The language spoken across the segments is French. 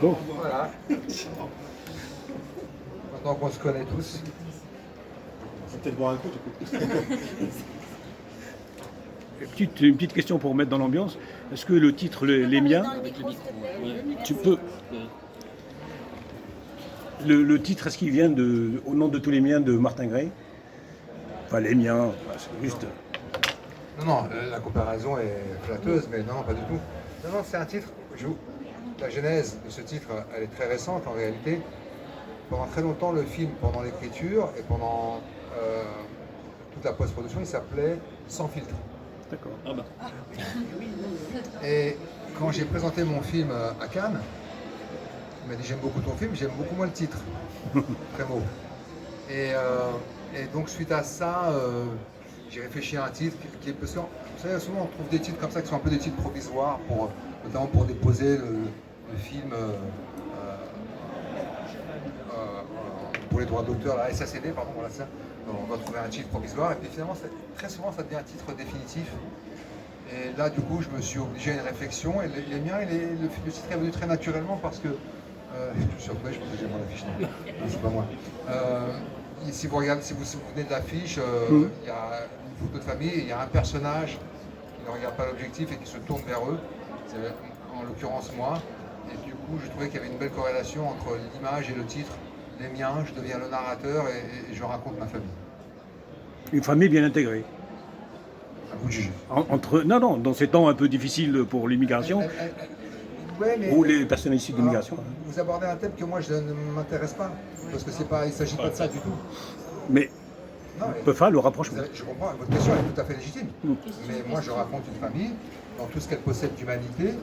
Bon, Voilà. Maintenant qu'on se connaît tous. On va peut-être boire un coup du coup. une petite question pour mettre dans l'ambiance. Est-ce que le titre Les miens, tu peux. Le titre, est-ce qu'il vient au nom de tous les miens de Martin Gray? Enfin, les miens, c'est juste. Non, la comparaison est flatteuse, mais non, pas du tout. Non, c'est un titre. La genèse de ce titre, elle est très récente en réalité. Pendant très longtemps, le film, pendant l'écriture et pendant toute la post-production, il s'appelait Sans filtre. D'accord. Et quand j'ai présenté mon film à Cannes, il m'a dit j'aime beaucoup ton film, j'aime beaucoup moins le titre. Très beau. Et donc suite à ça, j'ai réfléchi à un titre qui est peu sûr. Vous savez, souvent on trouve des titres comme ça qui sont un peu des titres provisoires, notamment pour déposer le film pour les droits d'auteur, la SACD, pardon, voilà ça. On va trouver un titre provisoire et puis finalement très souvent ça devient un titre définitif. Et là du coup je me suis obligé à une réflexion et les miens, le titre est venu très naturellement parce que je suis surpris, je pense que j'ai mon affiche, non, c'est pas moi. Si vous regardez, si vous vous souvenez de l'affiche, il y a une photo de famille et il y a un personnage qui ne regarde pas l'objectif et qui se tourne vers eux. C'est en l'occurrence moi. Et du coup, je trouvais qu'il y avait une belle corrélation entre l'image et le titre. Les miens, je deviens le narrateur et je raconte ma famille. Une famille bien intégrée. À vous de juger. Non, dans ces temps un peu difficiles pour l'immigration, Ouais, mais ou les personnes issues de l'immigration. vous abordez un thème que moi je ne m'intéresse pas, parce que il ne s'agit pas de ça du tout. Mais Non, on mais peut faire le rapprochement. je comprends, votre question est tout à fait légitime. Mais moi je raconte une famille dans tout ce qu'elle possède d'humanité,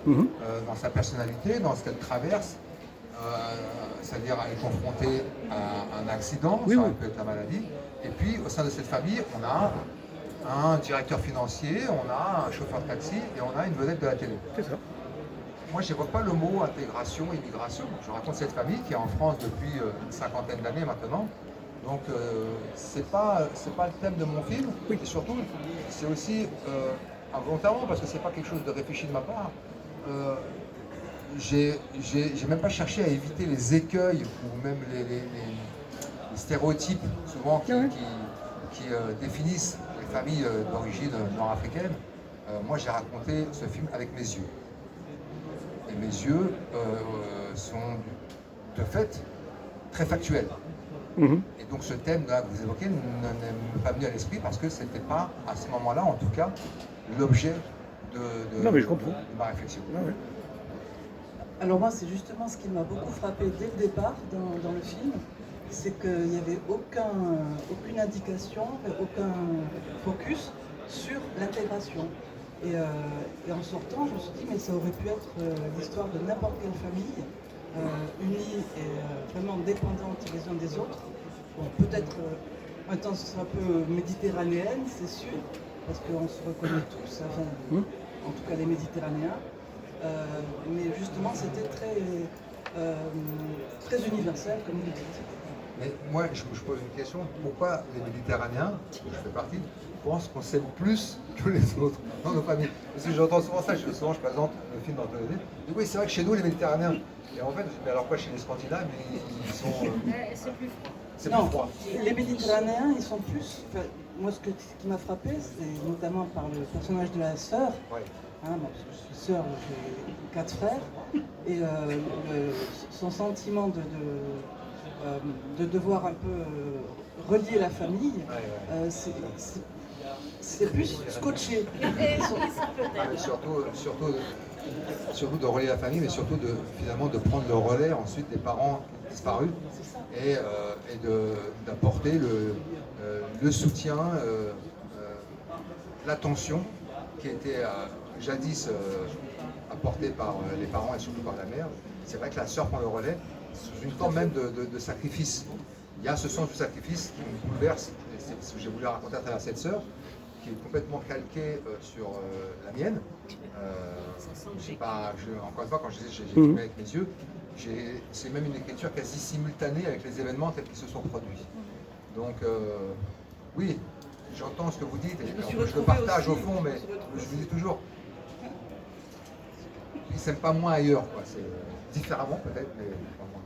dans sa personnalité, dans ce qu'elle traverse. C'est-à-dire elle est confrontée à un accident, ça peut être la maladie. Et puis au sein de cette famille, on a un directeur financier, on a un chauffeur de taxi et on a une vedette de la télé. C'est ça. Moi, je n'évoque pas le mot intégration, immigration. Je raconte cette famille qui est en France depuis une cinquantaine d'années maintenant. Donc, c'est pas le thème de mon film. Et surtout, c'est aussi involontairement, parce que c'est pas quelque chose de réfléchi de ma part. J'ai même pas cherché à éviter les écueils ou même les stéréotypes souvent qui définissent les familles d'origine nord-africaine. Moi, j'ai raconté ce film avec mes yeux. Et mes yeux sont de fait très factuels. Et donc ce thème-là que vous évoquez n'est pas venu à l'esprit parce que ce n'était pas, à ce moment-là en tout cas, l'objet de Non, mais je comprends. ma réflexion. Ah ouais. Alors moi, c'est justement ce qui m'a beaucoup frappé dès le départ dans le film, c'est qu'il n'y avait aucune indication, aucun focus sur l'intégration. Et en sortant, je me suis dit, mais ça aurait pu être l'histoire de n'importe quelle famille, unie et vraiment dépendante les uns des autres. Bon, peut-être maintenant ce sera un peu méditerranéenne, c'est sûr, parce qu'on se reconnaît tous, enfin, en tout cas les Méditerranéens. Mais justement, c'était très universel, comme vous dites. Mais moi, je pose une question. Pourquoi les Méditerranéens, dont je fais partie, pensent qu'on s'aime plus que les autres dans nos familles? Parce que j'entends souvent ça, souvent je présente le film dans le télé. Oui, c'est vrai que chez nous, les Méditerranéens. Et en fait, mais alors quoi, chez les Scandinaves, ils sont. C'est plus froid. C'est plus froid. Les Méditerranéens, ils sont plus. Enfin, moi, ce qui m'a frappé, c'est notamment par le personnage de la sœur. Ouais. Hein, parce que je suis sœur, j'ai 4 frères. Et son sentiment de devoir un peu relier la famille, c'est plus scotché. Surtout de relier la famille, mais surtout finalement de prendre le relais ensuite des parents disparus et d'apporter le soutien, l'attention qui était jadis apportée par les parents et surtout par la mère. C'est vrai que la sœur prend le relais sous une forme même de sacrifice. Il y a ce sens du sacrifice qui me bouleverse, et c'est ce que j'ai voulu raconter à travers cette sœur, qui est complètement calquée sur la mienne. Encore une fois, quand je disais j'ai filmé avec mes yeux, c'est même une écriture quasi simultanée avec les événements tels qu'ils se sont produits. Donc oui, j'entends ce que vous dites, et je le partage au fond, mais je vous dis toujours, ils ne s'aiment pas moins ailleurs, quoi. différemment peut-être, mais pas moins.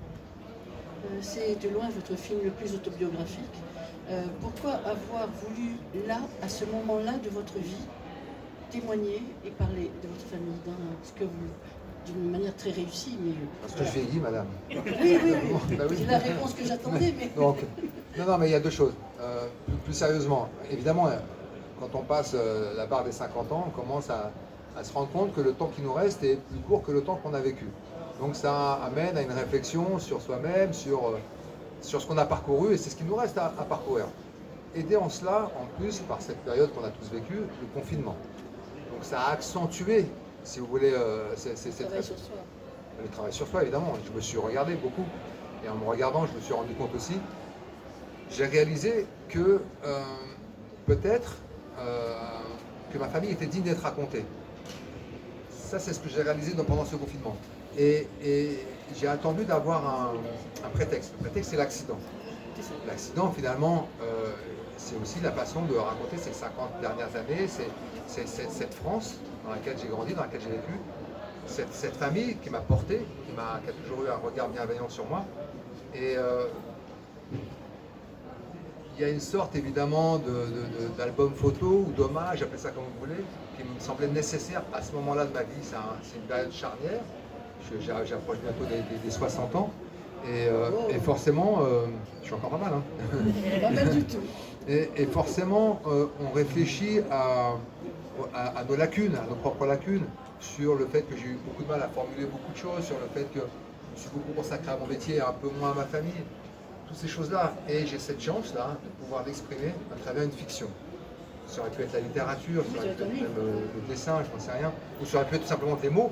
C'est de loin votre film le plus autobiographique. Pourquoi avoir voulu, là, à ce moment-là de votre vie, témoigner et parler de votre famille ce que vous, d'une manière très réussie, mais... Parce que je vieillis, madame. Oui, oui, oui. Bah oui. C'est la réponse que j'attendais, mais... Donc, non, mais il y a deux choses. Plus sérieusement, évidemment, quand on passe la barre des 50 ans, on commence à se rendre compte que le temps qui nous reste est plus court que le temps qu'on a vécu. Donc ça amène à une réflexion sur soi-même, sur ce qu'on a parcouru, et c'est ce qui nous reste à parcourir. Aidé en cela, en plus, par cette période qu'on a tous vécue, le confinement. Donc ça a accentué, si vous voulez, le travail sur soi, évidemment. Je me suis regardé beaucoup, et en me regardant, je me suis rendu compte aussi, j'ai réalisé que peut-être que ma famille était digne d'être racontée. Ça, c'est ce que j'ai réalisé pendant ce confinement. Et j'ai attendu d'avoir un prétexte. Le prétexte, c'est l'accident. L'accident, finalement, c'est aussi la façon de raconter ces 50 dernières années, c'est cette France dans laquelle j'ai grandi, dans laquelle j'ai vécu, cette famille qui m'a porté, qui a toujours eu un regard bienveillant sur moi. Et il y a une sorte évidemment d'album photo ou d'hommage, appelez ça comme vous voulez, qui me semblait nécessaire à ce moment-là de ma vie. C'est une période charnière. J'approche bientôt des 60 ans. Et forcément, je suis encore pas mal. Hein. Pas mal du tout. Et forcément, on réfléchit à nos lacunes, à nos propres lacunes, sur le fait que j'ai eu beaucoup de mal à formuler beaucoup de choses, sur le fait que je me suis beaucoup consacré à mon métier et un peu moins à ma famille. Toutes ces choses-là. Et j'ai cette chance-là de pouvoir l'exprimer à travers une fiction. Ça aurait pu être la littérature, ça aurait pu être même le dessin, je n'en sais rien, ou ça aurait pu être tout simplement des mots.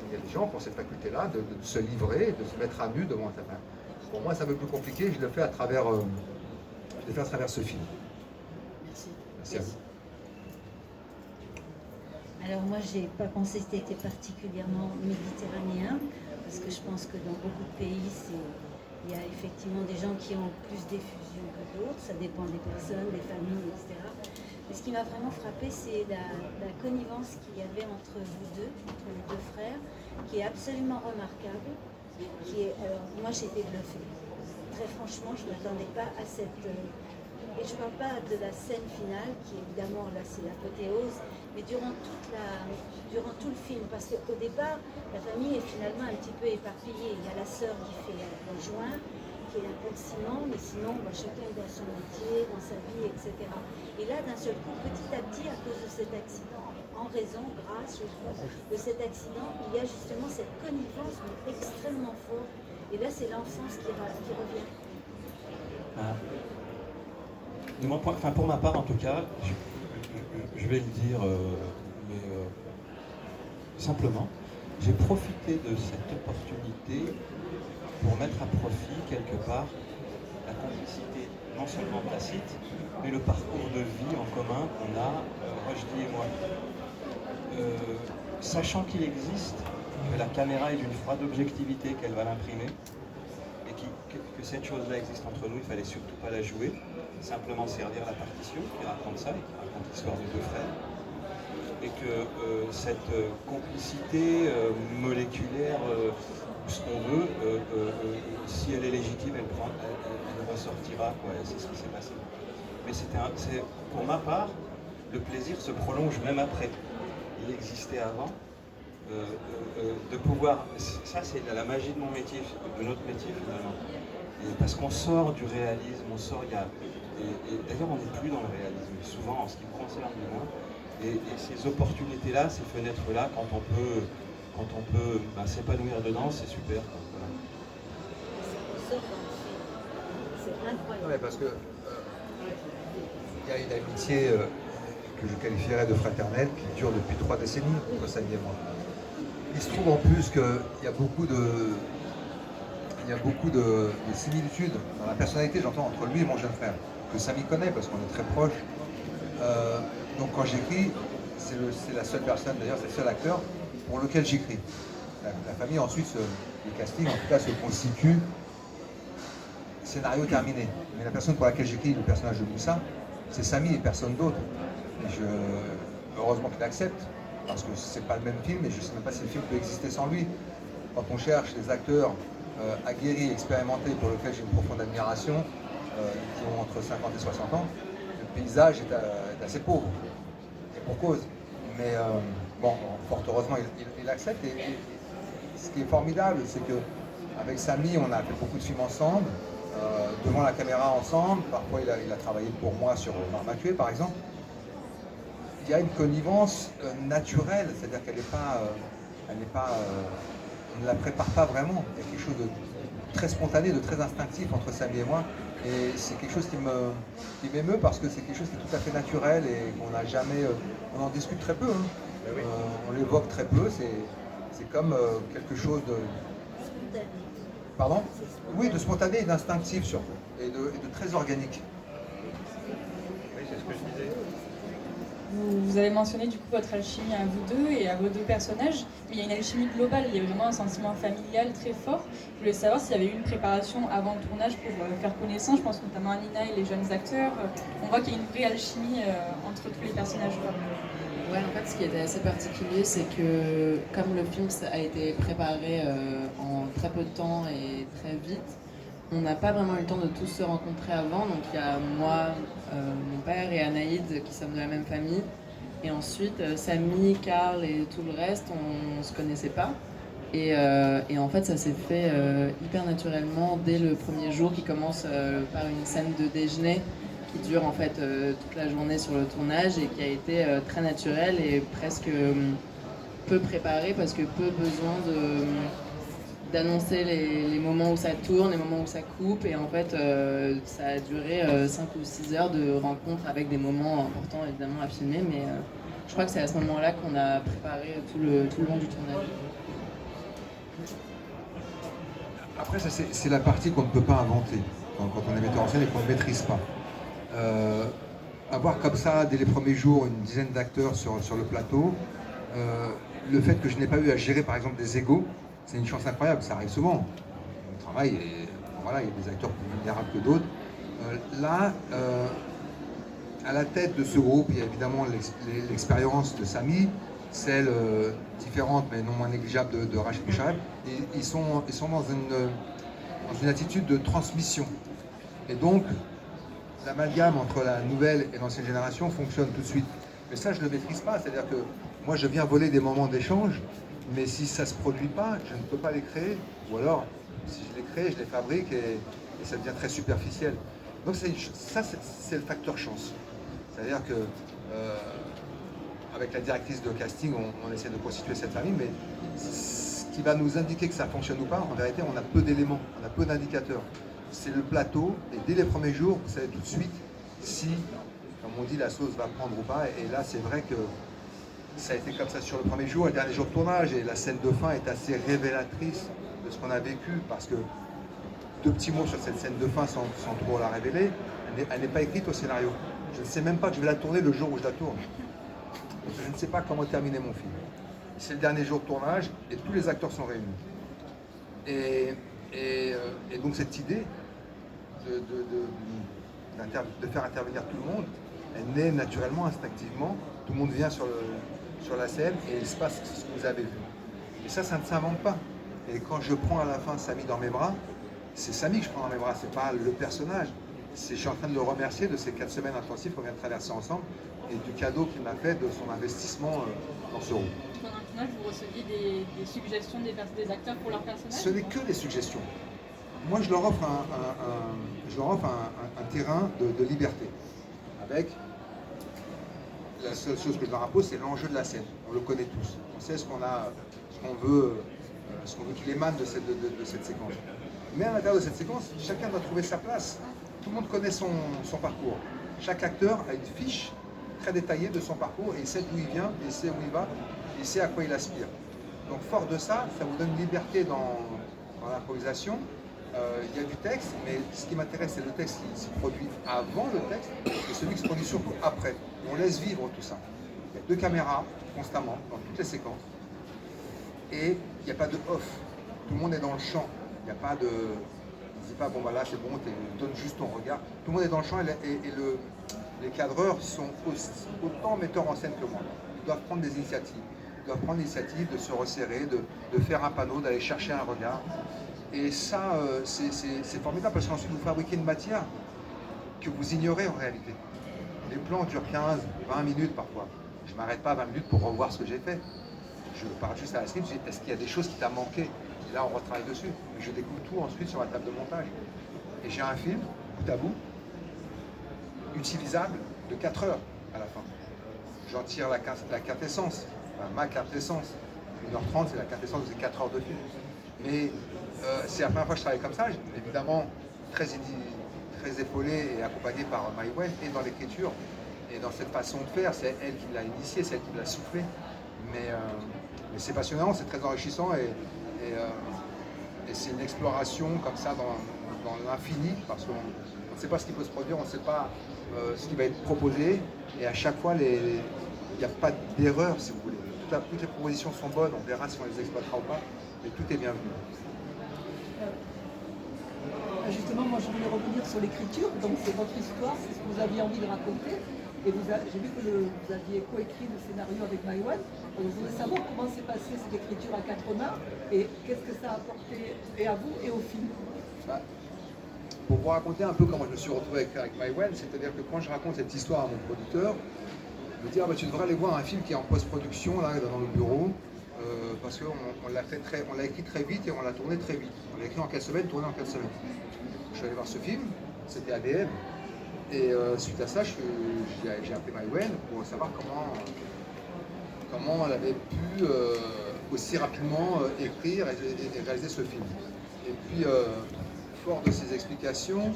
Il y a des gens qui ont cette faculté-là de se livrer, de se mettre à nu devant ta main. Pour moi, c'est un peu plus compliqué, je le fais à travers, ce film. Merci. Merci à vous. Alors moi, j'ai pas pensé que c'était particulièrement méditerranéen, parce que je pense que dans beaucoup de pays, il y a effectivement des gens qui ont plus d'effusion que d'autres, ça dépend des personnes, des familles, etc. Mais ce qui m'a vraiment frappé, c'est la connivence qu'il y avait entre vous deux, entre les deux frères, qui est absolument remarquable. Alors, moi, j'ai été bluffée. Très franchement, je ne m'attendais pas à cette... et je ne parle pas de la scène finale, qui évidemment, là, c'est l'apothéose, mais durant tout le film, parce qu'au départ, la famille est finalement un petit peu éparpillée. Il y a la sœur qui fait le joint, qui est un peu de ciment, mais sinon, chacun est dans son métier, dans sa vie, etc. Et là, d'un seul coup, petit à petit, à cause de cet accident, en raison, grâce, je crois, de cet accident, il y a justement cette connivence mais extrêmement forte. Et là, c'est l'enfance qui revient. Pour ma part, en tout cas, je vais le dire, simplement, j'ai profité de cette opportunité pour mettre à profit, quelque part, la complicité, non seulement tacite, mais le parcours de vie en commun qu'on a, Rochdy et moi. Sachant qu'il existe, que la caméra est d'une froide objectivité, qu'elle va l'imprimer, et que cette chose-là existe entre nous, il ne fallait surtout pas la jouer, simplement servir la partition qui raconte ça, et qui raconte l'histoire de deux frères, et que cette complicité moléculaire, ce qu'on veut, si elle est légitime, elle ressortira, quoi, c'est ce qui s'est passé. Mais pour ma part, le plaisir se prolonge même après. Il existait avant, de pouvoir, ça c'est la magie de mon métier, de notre métier finalement. Et parce qu'on sort du réalisme, et d'ailleurs on n'est plus dans le réalisme, souvent en ce qui me concerne du moins. Et ces opportunités-là, ces fenêtres-là, quand on peut s'épanouir dedans, c'est super. Voilà. C'est incroyable. Ouais, parce que il y a une amitié que je qualifierais de fraternelle qui dure depuis 3 décennies entre Samy et moi. Il se trouve en plus qu'il y a beaucoup de similitudes dans la personnalité, j'entends, entre lui et mon jeune frère, que Samy connaît parce qu'on est très proches. Donc quand j'écris, c'est la seule personne, d'ailleurs c'est le seul acteur pour lequel j'écris. La famille ensuite, le casting en tout cas se constitue scénario terminé. Mais la personne pour laquelle j'écris le personnage de Moussa, c'est Samy et personne d'autre. Et heureusement qu'il accepte, parce que c'est pas le même film et je ne sais même pas si le film peut exister sans lui. quand on cherche des acteurs aguerris, expérimentés, pour lesquels j'ai une profonde admiration, qui ont entre 50 et 60 ans, le paysage est assez pauvre, et pour cause. Mais bon, fort heureusement, il accepte. Et ce qui est formidable, c'est qu'avec Samy, on a fait beaucoup de films ensemble, devant la caméra ensemble. Parfois, il a travaillé pour moi sur Marmacué, par exemple. Il y a une connivence naturelle, c'est-à-dire qu'elle n'est pas, on ne la prépare pas vraiment. Il y a quelque chose de très spontané, de très instinctif entre Samy et moi. Et c'est quelque chose qui m'émeut parce que c'est quelque chose qui est tout à fait naturel et qu'on n'a jamais, on en discute très peu. Hein. On l'évoque très peu. C'est comme quelque chose de. Spontané. Pardon? Oui, de spontané et d'instinctif surtout, et de très organique. Oui, c'est ce que je disais. Vous avez mentionné du coup votre alchimie à vous deux et à vos deux personnages, mais il y a une alchimie globale, il y a vraiment un sentiment familial très fort. Je voulais savoir s'il y avait eu une préparation avant le tournage pour faire connaissance, je pense notamment à Nina et les jeunes acteurs. On voit qu'il y a une vraie alchimie entre tous les personnages. Ouais, en fait, ce qui était assez particulier, c'est que comme le film a été préparé en très peu de temps et très vite, on n'a pas vraiment eu le temps de tous se rencontrer avant. Donc il y a moi, mon père et Anaïd qui sommes de la même famille. Et ensuite, Samy, Karl et tout le reste, on ne se connaissait pas. Et en fait, ça s'est fait hyper naturellement dès le premier jour qui commence par une scène de déjeuner qui dure en fait toute la journée sur le tournage et qui a été très naturelle et presque peu préparée parce que peu besoin d'annoncer les moments où ça tourne, les moments où ça coupe et en fait ça a duré 5 ou 6 heures de rencontre avec des moments importants évidemment à filmer mais je crois que c'est à ce moment-là qu'on a préparé tout le long du tournage. Après, ça, c'est la partie qu'on ne peut pas inventer quand on est metteur en scène et qu'on ne maîtrise pas. Avoir comme ça, dès les premiers jours, une dizaine d'acteurs sur le plateau, le fait que je n'ai pas eu à gérer par exemple des égos, c'est une chance incroyable, ça arrive souvent. On travaille et voilà, il y a des acteurs plus vulnérables que d'autres. Là, à la tête de ce groupe, il y a évidemment l'expérience de Samy, celle différente mais non moins négligeable de Rachid Bouchard. Ils sont dans une attitude de transmission. Et donc, l'amalgame entre la nouvelle et l'ancienne génération fonctionne tout de suite. Mais ça, je ne le maîtrise pas. C'est-à-dire que moi, je viens voler des moments d'échange, mais si ça ne se produit pas, je ne peux pas les créer. Ou alors, si je les crée, je les fabrique et ça devient très superficiel. Donc ça, c'est le facteur chance. C'est-à-dire que avec la directrice de casting, on essaie de constituer cette famille, mais ce qui va nous indiquer que ça fonctionne ou pas, en vérité, on a peu d'éléments, on a peu d'indicateurs. C'est le plateau, et dès les premiers jours, vous savez tout de suite si, comme on dit, la sauce va prendre ou pas. Et là, c'est vrai que ça a été comme ça sur le premier jour, le dernier jour de tournage, et la scène de fin est assez révélatrice de ce qu'on a vécu, parce que, deux petits mots sur cette scène de fin sans trop la révéler, elle n'est pas écrite au scénario. Je ne sais même pas que je vais la tourner le jour où je la tourne. Parce que je ne sais pas comment terminer mon film. C'est le dernier jour de tournage, et tous les acteurs sont réunis. Et donc cette idée de faire intervenir tout le monde, elle naît naturellement, instinctivement. Tout le monde vient sur la scène et il se passe ce que vous avez vu. Et ça ne s'invente pas. Et quand je prends à la fin Samy dans mes bras, c'est Samy que je prends dans mes bras, c'est pas le personnage. Je suis en train de le remercier de ces 4 semaines intensives qu'on vient de traverser ensemble et du cadeau qu'il m'a fait de son investissement dans ce rôle. Pendant le tournage, vous receviez des suggestions des acteurs pour leur personnage? Ce n'est que des suggestions. Moi, je leur offre un terrain de liberté. Avec la seule chose que je leur impose, c'est l'enjeu de la scène. On le connaît tous. On sait ce qu'on veut qu'il émane de cette séquence. Mais à l'intérieur de cette séquence, chacun doit trouver sa place. Tout le monde connaît son parcours. Chaque acteur a une fiche très détaillée de son parcours et il sait d'où il vient, il sait où il va, il sait à quoi il aspire. Donc fort de ça, ça vous donne une liberté dans l'improvisation. Il y a du texte, mais ce qui m'intéresse, c'est le texte qui se produit avant le texte et celui qui se produit surtout après. Et on laisse vivre tout ça. Il y a 2 caméras constamment dans toutes les séquences et il n'y a pas de off. Tout le monde est dans le champ. Il n'y a pas de... On ne dit pas, bon, bah là, c'est bon, donne juste ton regard. Tout le monde est dans le champ et les cadreurs sont autant metteurs en scène que moi. Ils doivent prendre des initiatives. doivent prendre l'initiative de se resserrer, de faire un panneau, d'aller chercher un regard. Et ça, c'est formidable parce qu'ensuite vous fabriquez une matière que vous ignorez en réalité. Les plans durent 15, 20 minutes parfois. Je ne m'arrête pas 20 minutes pour revoir ce que j'ai fait. Je pars juste à la script, je dis est-ce qu'il y a des choses qui t'a manqué? Et là on retravaille dessus. Je découvre tout ensuite sur la table de montage. Et j'ai un film, bout à bout, utilisable de 4 heures à la fin. J'en tire la quintessence, enfin, ma quintessence. 1h30, c'est la quintessence de ces 4 heures de film. Mais c'est la première fois que je travaille comme ça, évidemment très épaulé et accompagné par Maïwenn et dans l'écriture et dans cette façon de faire. C'est elle qui l'a initié, c'est elle qui l'a soufflé. Mais c'est passionnant, c'est très enrichissant et c'est une exploration comme ça dans l'infini parce qu'on ne sait pas ce qui peut se produire, on ne sait pas ce qui va être proposé et à chaque fois il n'y a pas d'erreur si vous voulez. Toutes les propositions sont bonnes, on verra si on les exploitera ou pas, mais tout est bienvenu. Justement, moi je voulais revenir sur l'écriture, donc c'est votre histoire, c'est ce que vous aviez envie de raconter. Et j'ai vu que vous aviez coécrit le scénario avec Maïwenn. Donc je voulais savoir comment s'est passée cette écriture à 4 mains et qu'est-ce que ça a apporté et à vous et au film. Pour vous raconter un peu comment je me suis retrouvé avec Maïwenn, c'est-à-dire que quand je raconte cette histoire à mon producteur, il me dit tu devrais aller voir un film qui est en post-production là dans le bureau. Parce qu'on l'a écrit très vite et on l'a tourné très vite. On l'a écrit en 4 semaines, tourné en 4 semaines. Je suis allé voir ce film, c'était ADM. Et suite à ça, j'ai appelé Maïwenn pour savoir comment elle avait pu aussi rapidement écrire et réaliser ce film. Et puis, fort de ces explications,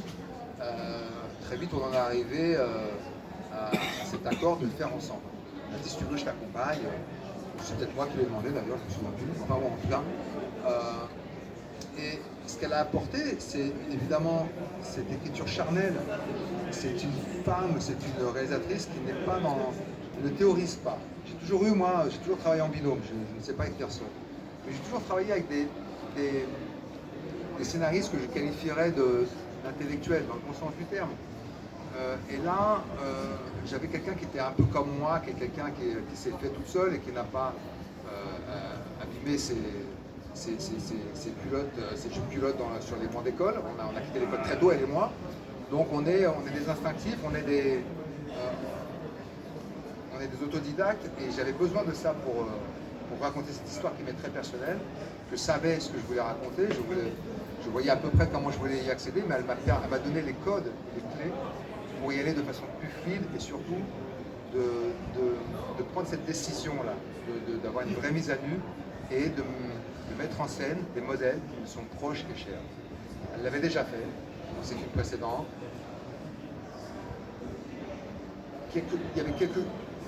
très vite on en est arrivé à cet accord de le faire ensemble. Elle a dit si tu veux, je t'accompagne. C'est peut-être moi qui l'ai demandé d'ailleurs, je me souviens plus, enfin bon, en tout cas. Et ce qu'elle a apporté, c'est évidemment cette écriture charnelle. C'est une femme, c'est une réalisatrice qui n'est pas ne théorise pas. J'ai toujours travaillé en binôme, je ne sais pas écrire seul. Mais j'ai toujours travaillé avec des scénaristes que je qualifierais d'intellectuels, dans le bon sens du terme. Et là, j'avais quelqu'un qui était un peu comme moi, qui est quelqu'un qui s'est fait toute seule et qui n'a pas abîmé ses culottes, ses jupes culottes sur les bancs d'école. On a quitté l'école très tôt, elle et moi. Donc on est des instinctifs, on est des autodidactes et j'avais besoin de ça pour raconter cette histoire qui m'est très personnelle. Je savais ce que je voulais raconter, je voyais à peu près comment je voulais y accéder, mais elle m'a donné les codes, les clés pour y aller de façon plus fluide et surtout de prendre cette décision-là, d'avoir une vraie mise à nu et de mettre en scène des modèles qui me sont proches et chers. Elle l'avait déjà fait dans ses films précédents. Il y avait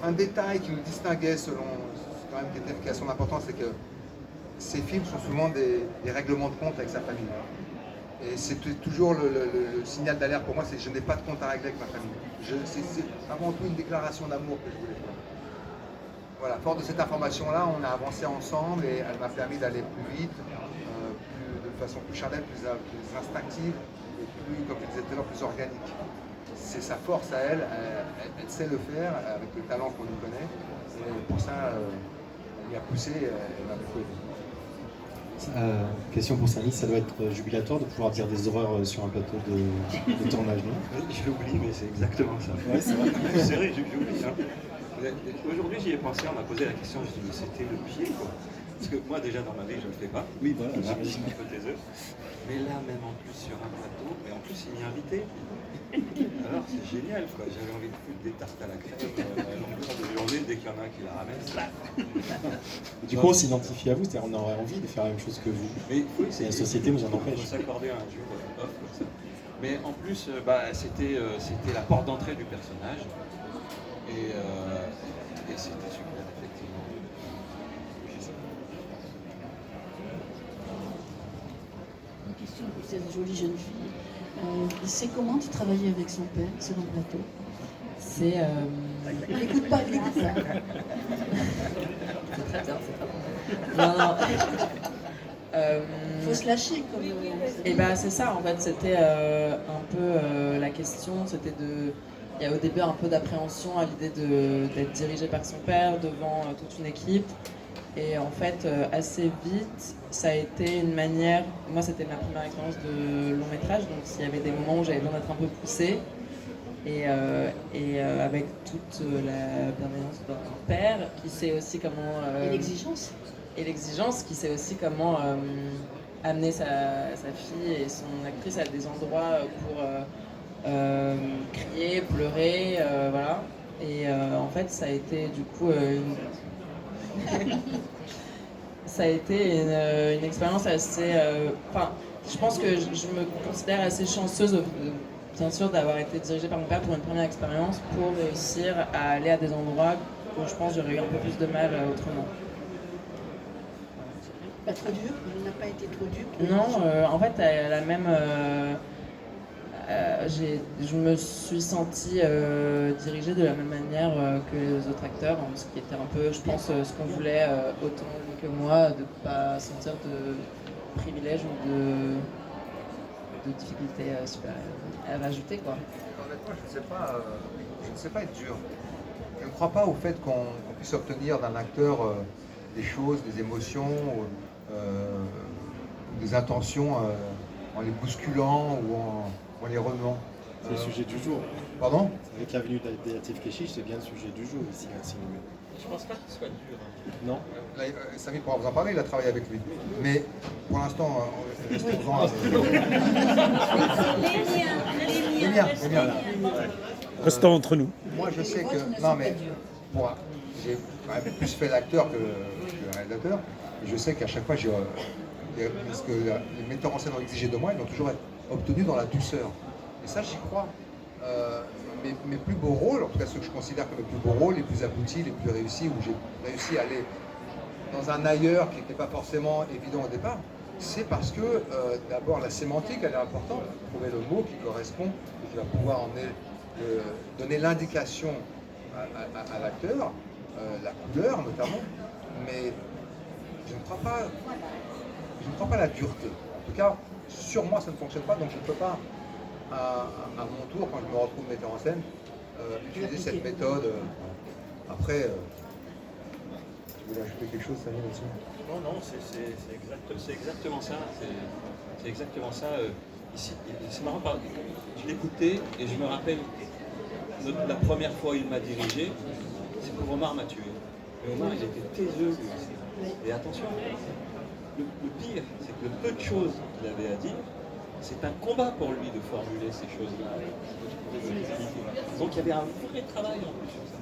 un détail qui nous distinguait selon, quand même qui a son importance, c'est que ces films sont souvent des règlements de compte avec sa famille. Et c'était toujours le signal d'alerte pour moi, c'est que je n'ai pas de compte à régler avec ma famille. C'est avant tout une déclaration d'amour que je voulais faire. Voilà, fort de cette information-là, on a avancé ensemble et elle m'a permis d'aller plus vite, de façon plus charnelle, plus instinctive et plus, comme je disais tout à l'heure, plus organique. C'est sa force à elle, elle sait le faire avec le talent qu'on lui connaît. Et pour ça, elle m'y a poussé et elle m'a beaucoup aidé. Question pour Samy, ça doit être jubilatoire de pouvoir dire des horreurs sur un plateau de tournage, non? Je l'oublie, mais c'est exactement ça. Ouais, c'est vrai. C'est vrai, j'oublie. Hein. Aujourd'hui, j'y ai pensé, on m'a posé la question, je me suis dit, mais c'était le pied, quoi. Parce que moi, déjà, dans ma vie, je ne le fais pas. Oui, voilà. J'imagine un peu tes œufs. Mais là, même en plus, sur un plateau, et en plus, il m'y a invité. Alors, c'est génial, quoi. J'avais envie de foutre des tartes à la crème à longueur de journée, dès qu'il y en a un qui la ramène. Du coup, on s'identifie à vous, c'est-à-dire on aurait envie de faire la même chose que vous. Mais oui, c'est la société nous en empêche. On peut s'accorder un jour off comme ça. Mais en plus, c'était la porte d'entrée du personnage. Et c'était super, effectivement. Une question pour cette jolie jeune fille. C'est comment de travailler avec son père sur un plateau? C'est. Il n'écoute pas, il n'écoute pas. C'est très bien, c'est pas bon. Non. Il faut se lâcher comme. Et bah c'est ça, en fait, c'était un peu la question, c'était de. Il y a au début un peu d'appréhension à l'idée d'être dirigé par son père devant toute une équipe. Et en fait, assez vite, ça a été une manière... Moi, c'était ma première expérience de long métrage, donc il y avait des moments où j'avais besoin d'être un peu poussée. Et avec toute la bienveillance d'un père qui sait aussi comment... Et l'exigence. Et l'exigence qui sait aussi comment amener sa fille et son actrice à des endroits pour crier, pleurer, voilà. Et en fait, ça a été du coup ça a été une expérience assez... Enfin, je pense que je me considère assez chanceuse, bien sûr, d'avoir été dirigée par mon père pour une première expérience, pour réussir à aller à des endroits où je pense j'aurais eu un peu plus de mal autrement. Pas trop dur, il n'a pas été trop dur. Non, en fait, elle a même... je me suis sentie dirigée de la même manière que les autres acteurs, hein, ce qui était un peu, je pense, ce qu'on voulait autant lui que moi, de ne pas sentir de privilège ou de difficulté à rajouter, quoi. Honnêtement, je ne sais pas être dur. Je ne crois pas au fait qu'on puisse obtenir d'un acteur des choses, des émotions, des intentions en les bousculant ou en les remuant. C'est le sujet du jour. Pardon? Avec la venue d'Atif Keshish, c'est bien le sujet du jour ici, insinué. Je pense pas qu'il soit dur. Non? Là, Samy pourra vous en parler, il a travaillé avec lui. Mais pour l'instant, restons-en. Les miens, là. Restons entre nous. Moi, je sais que... Non, mais moi, j'ai quand même plus fait l'acteur que le réalisateur. Et je sais qu'à chaque fois, ce que les metteurs en scène ont exigé de moi, ils l'ont toujours obtenu dans la douceur. Et ça, j'y crois. Mes plus beaux rôles, en tout cas ceux que je considère comme les plus beaux rôles, les plus aboutis, les plus réussis, où j'ai réussi à aller dans un ailleurs qui n'était pas forcément évident au départ, c'est parce que d'abord la sémantique, elle est importante, trouver le mot qui correspond et qui va pouvoir donner l'indication à l'acteur, la couleur notamment, mais je ne crois pas à la dureté. En tout cas, sur moi, ça ne fonctionne pas, donc je ne peux pas, à mon tour, quand je me retrouve metteur en scène, utiliser cette méthode. Après, tu voulais ajouter quelque chose, Samy, là-dessus? Non, c'est exactement ça. C'est exactement ça. Ici, c'est marrant, je l'écoutais et je me rappelle la première fois où il m'a dirigé, c'est pour Omar Mathieu. Et Omar, il était taiseux lui aussi. Et attention, le pire, c'est que le peu de choses qu'il avait à dire, c'est un combat pour lui de formuler ces choses-là. Donc il y avait un vrai travail en plus sur ça.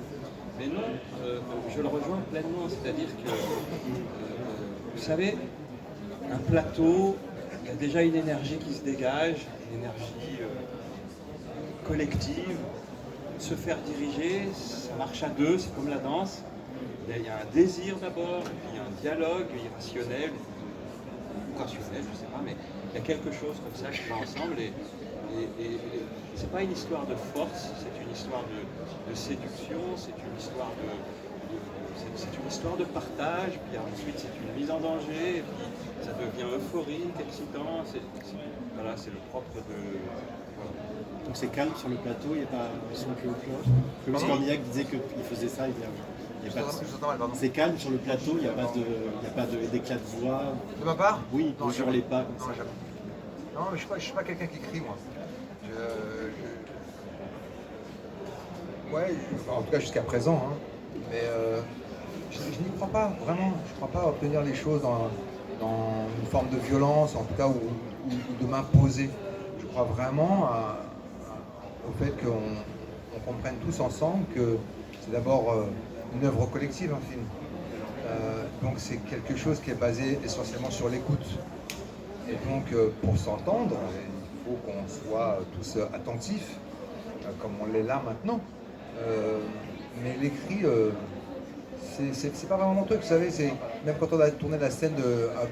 Mais non, je le rejoins pleinement, c'est-à-dire que, vous savez, un plateau, il y a déjà une énergie qui se dégage, une énergie collective. Se faire diriger, ça marche à deux, c'est comme la danse. Il y a un désir d'abord, puis il y a un dialogue irrationnel, ou rationnel, je ne sais pas, mais il y a quelque chose comme ça qui va ensemble. Et c'est pas une histoire de force, c'est une histoire de séduction, c'est une histoire de partage, puis ensuite c'est une mise en danger, et puis ça devient euphorique, excitant. Voilà, c'est le propre de... Voilà. Donc c'est calme sur le plateau, il n'y a pas de son plus haut cloche. Parce qu'Ormillac disait qu'il faisait ça, il y a pas de... C'est calme sur le plateau, il n'y a pas d'éclat de voix. De ma part? Oui, non, sur les pas. Non, jamais. Non, mais je ne suis pas quelqu'un qui crie, moi. Ouais, en tout cas jusqu'à présent. Hein. Mais je n'y crois pas, vraiment. Je ne crois pas à obtenir les choses dans une forme de violence, en tout cas, ou de m'imposer. Je crois vraiment au fait qu'on comprenne tous ensemble que c'est d'abord une œuvre collective, un film. Donc c'est quelque chose qui est basé essentiellement sur l'écoute. Et donc pour s'entendre, il faut qu'on soit tous attentifs, comme on l'est là maintenant. Mais l'écrit, c'est pas vraiment mon truc, vous savez, même quand on a tourné la scène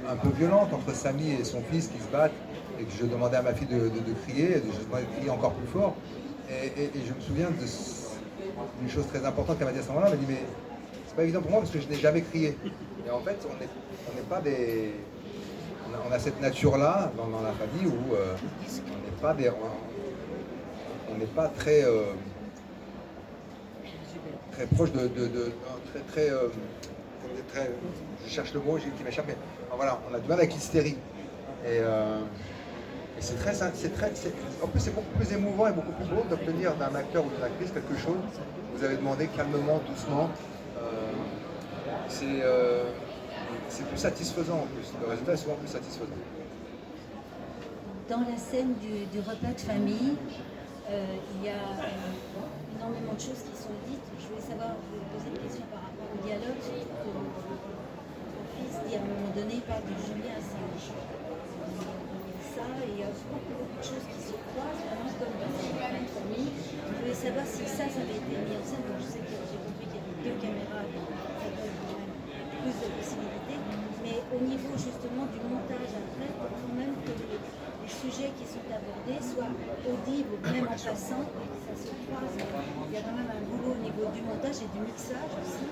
un peu violente entre Samy et son fils qui se battent, et que je demandais à ma fille de crier, je demandais de crier encore plus fort. Et je me souviens d'une chose très importante qu'elle m'a dit à ce moment-là. Elle m'a dit, mais c'est pas évident pour moi parce que je n'ai jamais crié. Et en fait, on n'est pas des... On a cette nature-là dans la famille où on n'est pas très... très proche très je cherche le mot qui m'échappe, mais voilà, on a du mal avec l'hystérie. Et c'est en plus c'est beaucoup plus émouvant et beaucoup plus beau d'obtenir d'un acteur ou d'une actrice quelque chose. Vous avez demandé calmement, doucement. C'est plus satisfaisant en plus. Le résultat est souvent plus satisfaisant. Dans la scène du repas de famille, il y a énormément de choses qui sont dites. Je voulais savoir, je vais vous poser une question par rapport au dialogue. Ton fils dit à un moment donné, il parle de Julian Assange. Ça, et il y a beaucoup de choses qui se croisent, vraiment comme dans le repas de famille. Je voulais savoir si ça avait été mis en scène. Donc je sais que j'ai compris qu'il y avait 2 caméras, donc ça donne quand même plus de possibilités. Mais au niveau justement du montage après, pour quand même que les sujets qui sont abordés soient audibles, même en passant, et que ça se croise. Il y a quand même un boulot au niveau du montage et du mixage aussi.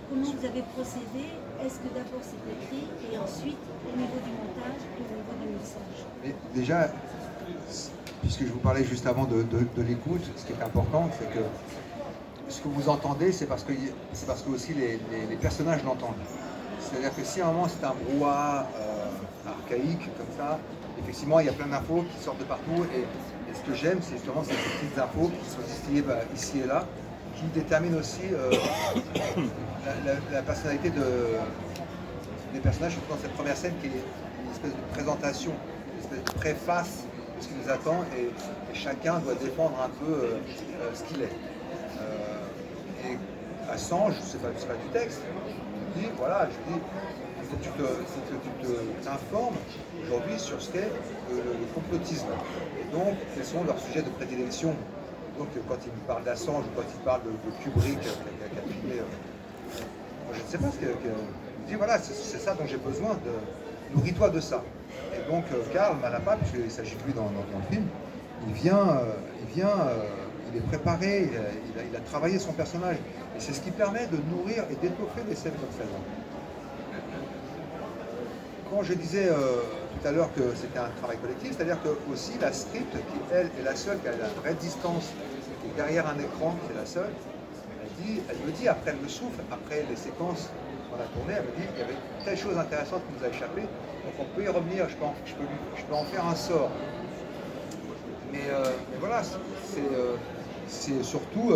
Comment vous avez procédé? Est-ce que d'abord c'est écrit et ensuite au niveau du montage et au niveau du mixage? Mais déjà, puisque je vous parlais juste avant de l'écoute, ce qui est important, c'est que ce que vous entendez, c'est parce que aussi les personnages l'entendent. C'est-à-dire que si à un moment c'est un brouhaha archaïque comme ça, effectivement il y a plein d'infos qui sortent de partout et ce que j'aime c'est justement ces petites infos qui sont distillées ici et là, qui déterminent aussi la personnalité des personnages, surtout dans cette première scène qui est une espèce de présentation, une espèce de préface de ce qui nous attend et chacun doit défendre un peu ce qu'il est. Et Assange, c'est pas du texte. Il faut que tu t'informes aujourd'hui sur ce qu'est le complotisme. Et donc, quels sont leurs sujets de prédilection. Donc, quand il me parle d'Assange ou quand il parle de Kubrick qui a filmé, moi, je ne sais pas ce qu'il dit, voilà, c'est ça dont j'ai besoin, nourris-toi de ça. Et donc, Karl Malapa, puisqu'il s'agit de lui dans le film, il est préparé, il a travaillé son personnage. Et c'est ce qui permet de nourrir et d'étoffer des scènes comme celle-là. Quand je disais tout à l'heure que c'était un travail collectif, c'est-à-dire que aussi la script, qui elle est la seule qui a la vraie distance, qui est derrière un écran, c'est la seule, elle me dit, après elle me souffle, après les séquences qu'on a tournées, elle me dit, il y avait telle chose intéressante qui nous a échappé, donc on peut y revenir, je peux en faire un sort. Mais voilà, c'est surtout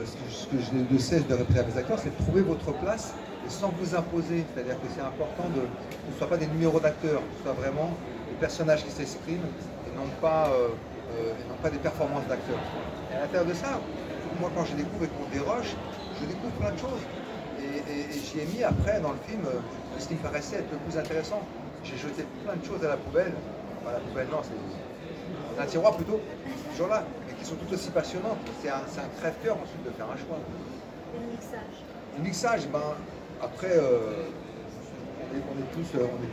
ce que je ne cesse de répéter à mes acteurs, c'est de trouver votre place et sans vous imposer. C'est-à-dire que c'est important que ce ne soit pas des numéros d'acteurs, que ce soit vraiment des personnages qui s'expriment et non pas des performances d'acteurs. Et à l'intérieur de ça, moi quand je découvre et qu'on déroche, je découvre plein de choses. Et j'y ai mis après dans le film ce qui me paraissait être le plus intéressant. J'ai jeté plein de choses à la poubelle. Enfin, la poubelle, non, c'est un tiroir plutôt, ce genre-là, mais qui sont tout aussi passionnantes. C'est un crève-cœur ensuite de faire un choix. Le mixage. Le mixage, après, on est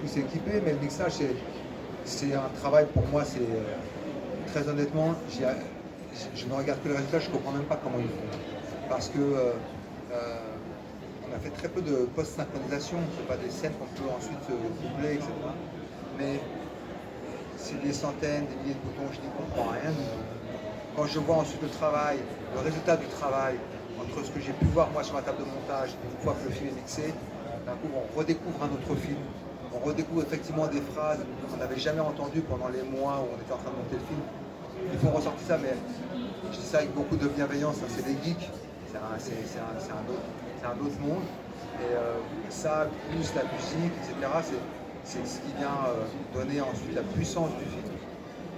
tous équipés, mais le mixage, c'est un travail pour moi, très honnêtement, je ne regarde que le résultat, je ne comprends même pas comment ils font. Parce que on a fait très peu de post-synchronisation, ce pas des scènes qu'on peut ensuite doubler, etc. Mais c'est des centaines, des milliers de boutons, je n'y comprends rien. Quand je vois ensuite le travail, le résultat du travail, entre ce que j'ai pu voir moi sur la table de montage, et une fois que le film est mixé, d'un coup on redécouvre un autre film, on redécouvre effectivement des phrases qu'on n'avait jamais entendues pendant les mois où on était en train de monter le film. Il faut ressortir ça, mais je dis ça avec beaucoup de bienveillance, hein, c'est des geeks, c'est un autre monde. Et ça, plus la musique, etc., c'est ce qui vient donner ensuite la puissance du film.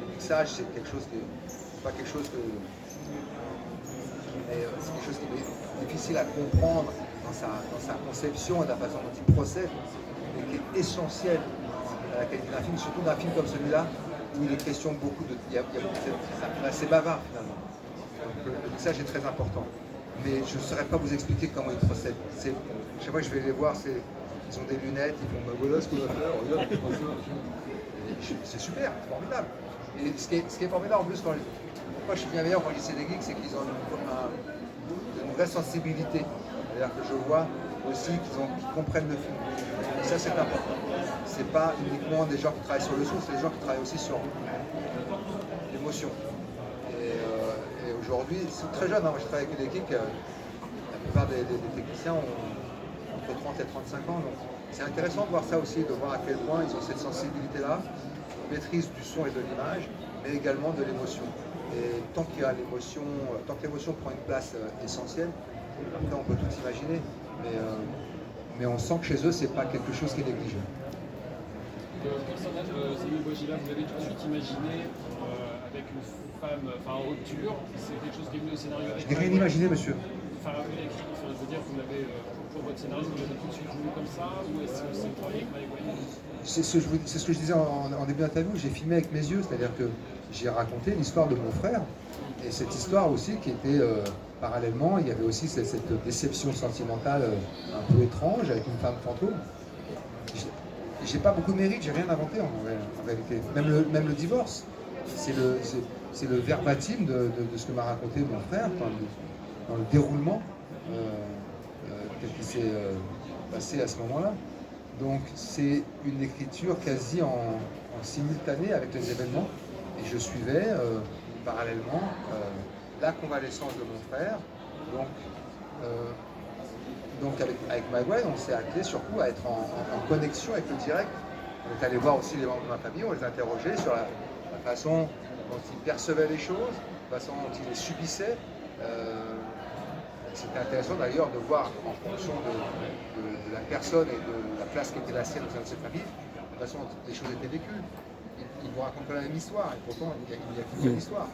Le mixage, c'est quelque chose qui c'est pas quelque chose c'est quelque chose qui est difficile à comprendre dans sa conception et de la façon dont il procède, mais qui est essentiel à la qualité d'un film, surtout d'un film comme celui-là, où il est question beaucoup de... c'est un film assez bavard finalement. Donc le mixage est très important. Mais je ne saurais pas vous expliquer comment ils procèdent. Chaque fois que je vais les voir, ils ont des lunettes, ils font voilà ce qu'on va faire, regarde, c'est super, c'est formidable. Et ce qui est formidable en plus, pourquoi je suis bienveillant quand je dis c'est des geeks, c'est qu'ils ont une vraie sensibilité. C'est-à-dire que je vois aussi qu'ils comprennent le film. Et ça c'est important. C'est pas uniquement des gens qui travaillent sur le son, c'est des gens qui travaillent aussi sur l'émotion. Et aujourd'hui, c'est très jeune, hein, moi je travaille avec une équipe, la plupart des techniciens ont entre 30 et 35 ans. Donc c'est intéressant de voir ça aussi, de voir à quel point ils ont cette sensibilité-là, maîtrise du son et de l'image, mais également de l'émotion. Et tant qu'il y a l'émotion, tant que l'émotion prend une place essentielle, après on peut tout imaginer, mais on sent que chez eux, c'est pas quelque chose qui est négligé. Le personnage de Samy Bouajila, vous avez tout de suite imaginé avec une femme en rupture, c'est quelque chose qui est venu au scénario avec. Je n'ai rien imaginé, monsieur. Enfin, je veux dire, vous l'avez, pour votre scénario, vous l'avez tout de suite voulu comme ça, ou est-ce que c'est travaillé avec Mike Wayne? C'est ce que je disais en début d'interview, j'ai filmé avec mes yeux, c'est-à-dire que j'ai raconté l'histoire de mon frère, et cette histoire aussi qui était parallèlement, il y avait aussi cette déception sentimentale un peu étrange avec une femme fantôme. J'ai pas beaucoup de mérite, j'ai rien inventé en réalité. Même le divorce, c'est le verbatim de ce que m'a raconté mon frère dans le déroulement tel qu'il s'est passé à ce moment-là. Donc c'est une écriture quasi en simultané avec les événements, et je suivais parallèlement la convalescence de mon frère. Donc avec Mike Wayne, on s'est attelé surtout à être en connexion avec le direct. On est allé voir aussi les membres de ma famille, on les interrogeait sur la façon dont ils percevaient les choses, la façon dont ils les subissaient. C'était intéressant d'ailleurs de voir en fonction de la personne et de la place qui était la sienne au sein de cette famille, la façon dont les choses étaient vécues. Ils vous racontent la même histoire, et pourtant il y a qu'une seule histoire.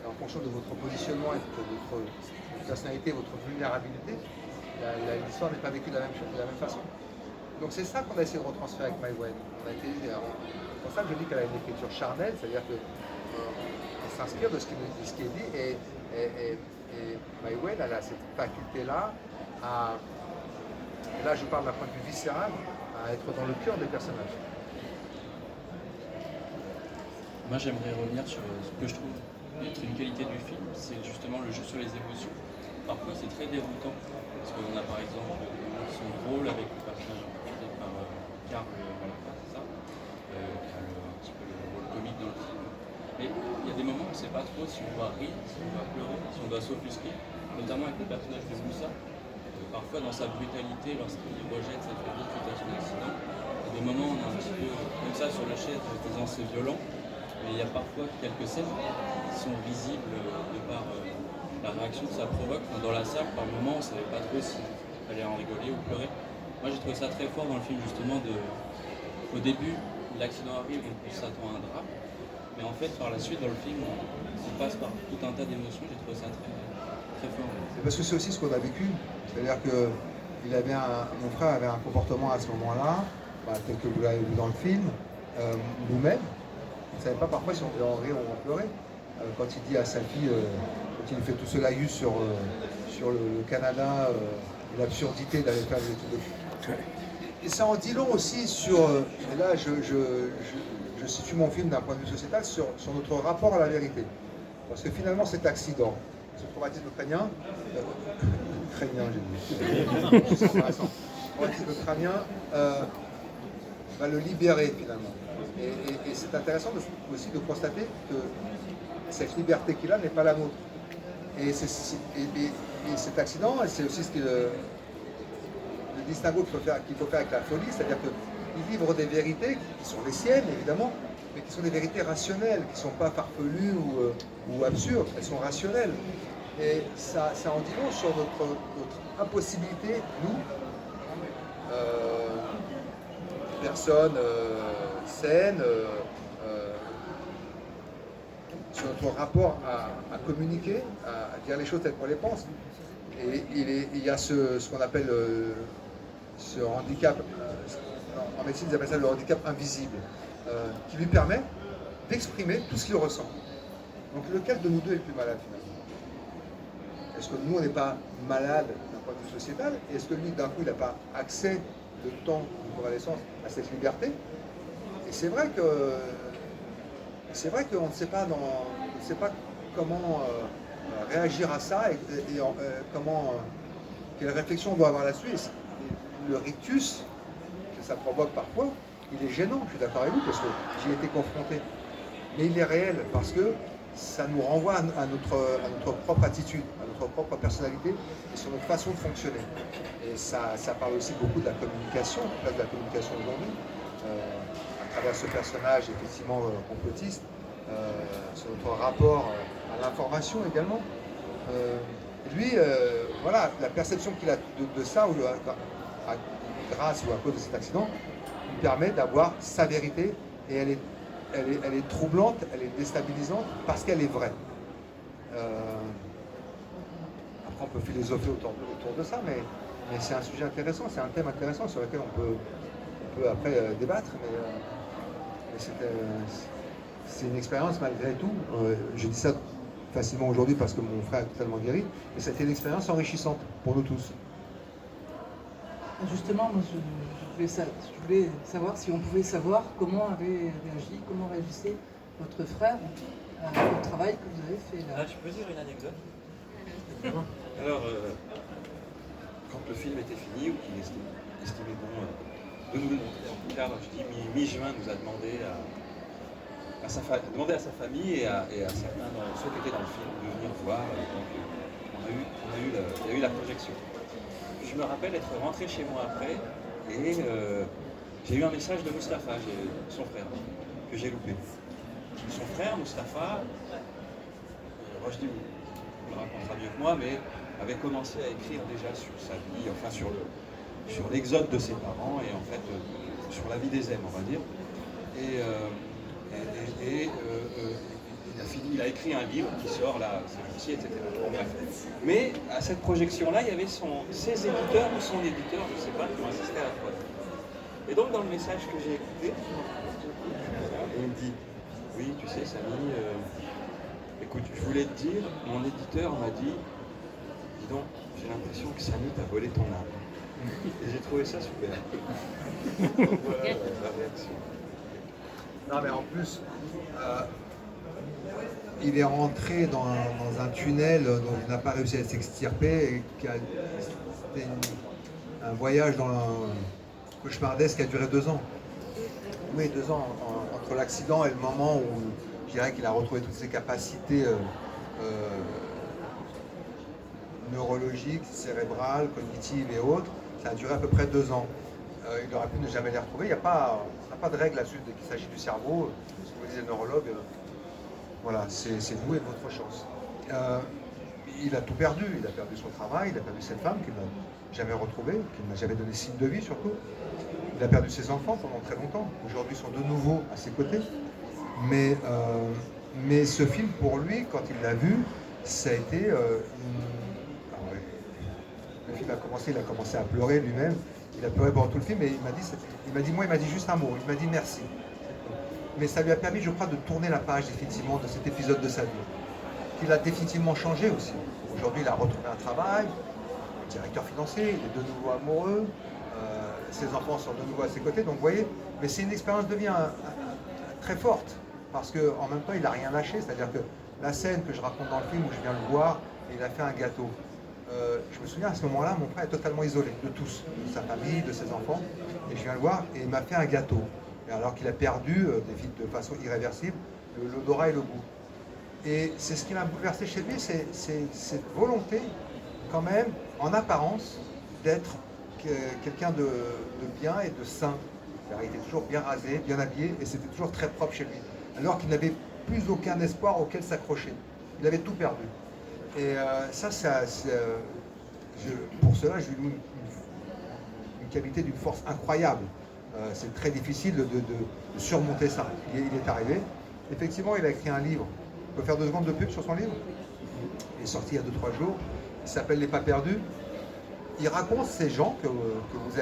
Et en fonction de votre positionnement et de votre personnalité, votre vulnérabilité, l'histoire n'est pas vécue de la même façon. Donc c'est ça qu'on a essayé de retransférer avec Mike Wayne. C'est pour ça que je dis qu'elle a une écriture charnelle, c'est-à-dire qu'elle s'inspire de ce qui est dit, et Mike Wayne, elle a cette faculté-là, et là je parle d'un point de vue viscéral, à être dans le cœur des personnages. Moi j'aimerais revenir sur ce que je trouve être une qualité du film, c'est justement le jeu sur les émotions. Parfois c'est très déroutant, parce qu'on a par exemple des moments qui sont drôles avec le personnage interprété par Karl, c'est ça, qui a un petit peu le rôle comique dans le film. Mais il y a des moments où on ne sait pas trop si on va rire, si on va pleurer, si on doit s'offusquer, notamment avec le personnage de Moussa. Parfois dans sa brutalité, lorsqu'il rejette cette famille suite à son accident, il y a des moments où on est un petit peu comme ça sur la chaise en se disant c'est violent, mais il y a parfois quelques scènes qui sont visibles de par la réaction que ça provoque. Dans la salle, par moment, on ne savait pas trop s'il fallait en rigoler ou pleurer. Moi j'ai trouvé ça très fort dans le film justement au début, l'accident arrive, on s'attend à un drame. Mais en fait, par la suite, dans le film, on passe par tout un tas d'émotions. J'ai trouvé ça très, très fort. C'est parce que c'est aussi ce qu'on a vécu. C'est-à-dire que mon frère avait un comportement à ce moment-là, tel que vous l'avez vu dans le film, nous-mêmes. On ne savait pas parfois si on devait en rire ou en pleurer. Quand il dit à sa fille, quand il fait tout ce laïus sur le Canada, l'absurdité d'aller faire des études de... Et ça en dit long aussi sur... et là, je situe mon film d'un point de vue sociétal sur notre rapport à la vérité. Parce que finalement, cet accident, ce traumatisme crânien, j'ai dit, c'est intéressant, le traumatisme crânien va le libérer finalement. Et c'est intéressant aussi de constater que cette liberté qu'il a n'est pas la nôtre. Et cet accident, c'est aussi ce que le distinguo qu'il faut faire avec la folie, c'est-à-dire qu'il livre des vérités qui sont les siennes, évidemment, mais qui sont des vérités rationnelles, qui ne sont pas farfelues ou absurdes, elles sont rationnelles. Et ça en dit long sur notre impossibilité, nous, personnes saines, sur notre rapport à communiquer, à dire les choses telles qu'on les pense. Et il y a ce qu'on appelle ce handicap, en médecine ils appellent ça le handicap invisible, qui lui permet d'exprimer tout ce qu'il ressent. Donc lequel de nous deux est le plus malade finalement? Est-ce que nous on n'est pas malade d'un point de vue sociétal? Et est-ce que lui d'un coup il n'a pas accès le temps de convalescence à cette liberté? Et c'est vrai qu'on ne sait pas comment réagir à ça et quelle réflexion on doit avoir là-dessus. Le rictus que ça provoque parfois, il est gênant, je suis d'accord avec vous, parce que j'y ai été confronté. Mais il est réel, parce que ça nous renvoie à notre propre attitude, à notre propre personnalité et sur notre façon de fonctionner. Et ça parle aussi beaucoup de la communication, de la communication aujourd'hui, à travers ce personnage effectivement complotiste, sur notre rapport à l'information également. Lui, voilà, la perception qu'il a de ça, ou grâce ou à cause de cet accident, lui permet d'avoir sa vérité, et elle est troublante, elle est déstabilisante parce qu'elle est vraie. Après, on peut philosopher autour de ça, mais c'est un sujet intéressant, c'est un thème intéressant sur lequel on peut après débattre, mais c'est une expérience malgré tout. Je dis ça facilement aujourd'hui parce que mon frère est totalement guéri, mais ça a été une expérience enrichissante pour nous tous. Justement, moi, je voulais savoir si on pouvait savoir comment avait réagi, comment réagissait votre frère au travail que vous avez fait là. Ah, je peux dire une anecdote? Alors, quand le film était fini, ou qu'il estimait bon de nous le montrer, en tout cas, je dis mi-juin, nous a demandé à sa famille et à certains de ceux qui étaient dans le film de venir voir. Donc, il y a eu la projection. Je me rappelle être rentré chez moi après et j'ai eu un message de Mustapha, son frère, que j'ai loupé. Son frère, Mustapha, Rochdi vous le racontera mieux que moi, mais avait commencé à écrire déjà sur sa vie, enfin sur l'exode de ses parents et en fait sur la vie des Zem, on va dire. Il a écrit un livre qui sort là, c'est etc. Bon, bref. Mais à cette projection-là, il y avait ses éditeurs ou son éditeur, je ne sais pas, qui ont assisté à la preuve. Et donc dans le message que j'ai écouté, il me dit, oui, tu sais Samy, écoute, je voulais te dire, mon éditeur m'a dit, dis donc, j'ai l'impression que Samy t'a volé ton âme. Et j'ai trouvé ça super. Donc voilà la réaction. Non mais en plus, il est rentré dans un tunnel dont il n'a pas réussi à s'extirper, et c'était un voyage dans un cauchemardesque qui a duré 2 ans. Oui, 2 ans, entre l'accident et le moment où je dirais qu'il a retrouvé toutes ses capacités neurologiques, cérébrales, cognitives et autres. Ça a duré à peu près 2 ans. Il aurait pu ne jamais les retrouver. On n'a pas de règle là-dessus dès qu'il s'agit du cerveau. Ce que vous disait le neurologue, voilà, c'est vous et votre chance. Il a tout perdu. Il a perdu son travail, il a perdu cette femme qu'il n'a jamais retrouvée, qu'il n'a jamais donné signe de vie surtout. Il a perdu ses enfants pendant très longtemps. Aujourd'hui, ils sont de nouveau à ses côtés. Mais ce film, pour lui, quand il l'a vu, ça a été... Le film a commencé à pleurer lui-même. Il a pleuré pendant tout le film et il m'a dit juste un mot, il m'a dit merci. Mais ça lui a permis, je crois, de tourner la page définitivement de cet épisode de sa vie. Il a définitivement changé aussi. Aujourd'hui, il a retrouvé un travail, directeur financier, il est de nouveau amoureux, ses enfants sont de nouveau à ses côtés, donc vous voyez, mais c'est une expérience de vie très forte, parce qu'en même temps, il n'a rien lâché, c'est-à-dire que la scène que je raconte dans le film où je viens le voir, et il a fait un gâteau. Je me souviens à ce moment-là, mon frère est totalement isolé de tous, de sa famille, de ses enfants, et je viens le voir et il m'a fait un gâteau. Et alors qu'il a perdu de façon irréversible l'odorat et le goût. Et c'est ce qui m'a bouleversé chez lui, c'est cette volonté, quand même, en apparence, d'être quelqu'un de bien et de sain. Il était toujours bien rasé, bien habillé, et c'était toujours très propre chez lui. Alors qu'il n'avait plus aucun espoir auquel s'accrocher. Il avait tout perdu. Et pour cela, j'ai eu une qualité d'une force incroyable. C'est très difficile de surmonter ça. Il est arrivé. Effectivement, il a écrit un livre. On peut faire 2 secondes de pub sur son livre. Il est sorti il y a 2-3 jours. Il s'appelle Les Pas Perdus. Il raconte ces gens que vous avez